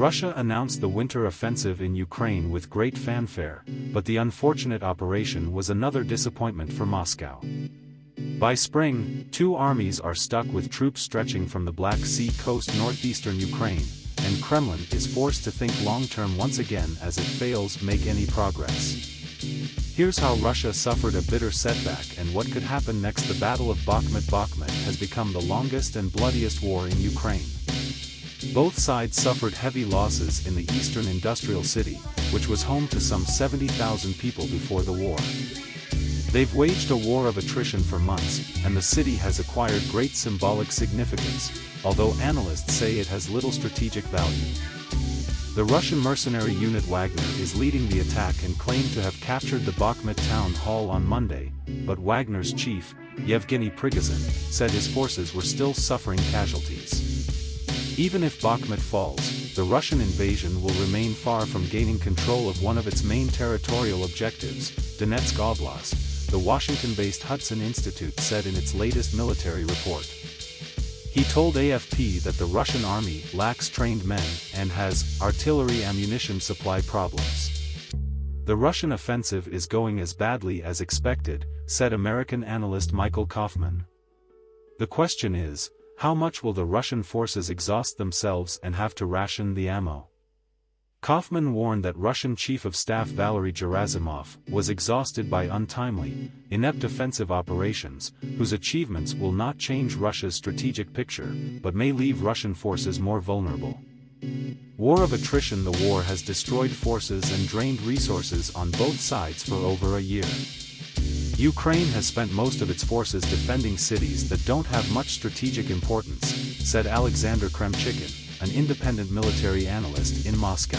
Russia announced the winter offensive in Ukraine with great fanfare, but the unfortunate operation was another disappointment for Moscow. By spring, two armies are stuck with troops stretching from the Black Sea coast northeastern Ukraine, and Kremlin is forced to think long-term once again as it fails make any progress. Here's how Russia suffered a bitter setback and what could happen next. The Battle of Bakhmut Bakhmut has become the longest and bloodiest war in Ukraine. Both sides suffered heavy losses in the eastern industrial city, which was home to some 70,000 people before the war. They've waged a war of attrition for months, and the city has acquired great symbolic significance, although analysts say it has little strategic value. The Russian mercenary unit Wagner is leading the attack and claimed to have captured the Bakhmut town hall on Monday, but Wagner's chief, Yevgeny Prigozhin, said his forces were still suffering casualties. Even if Bakhmut falls, the Russian invasion will remain far from gaining control of one of its main territorial objectives, Donetsk Oblast, the Washington-based Hudson Institute said in its latest military report. He told AFP that the Russian army lacks trained men and has artillery ammunition supply problems. The Russian offensive is going as badly as expected, said American analyst Michael Kofman. The question is, how much will the Russian forces exhaust themselves and have to ration the ammo? Kofman warned that Russian Chief of Staff Valery Gerasimov was exhausted by untimely, inept offensive operations, whose achievements will not change Russia's strategic picture, but may leave Russian forces more vulnerable. War of attrition. The war has destroyed forces and drained resources on both sides for over a year. Ukraine has spent most of its forces defending cities that don't have much strategic importance, said Alexander Khramchikhin, an independent military analyst in Moscow.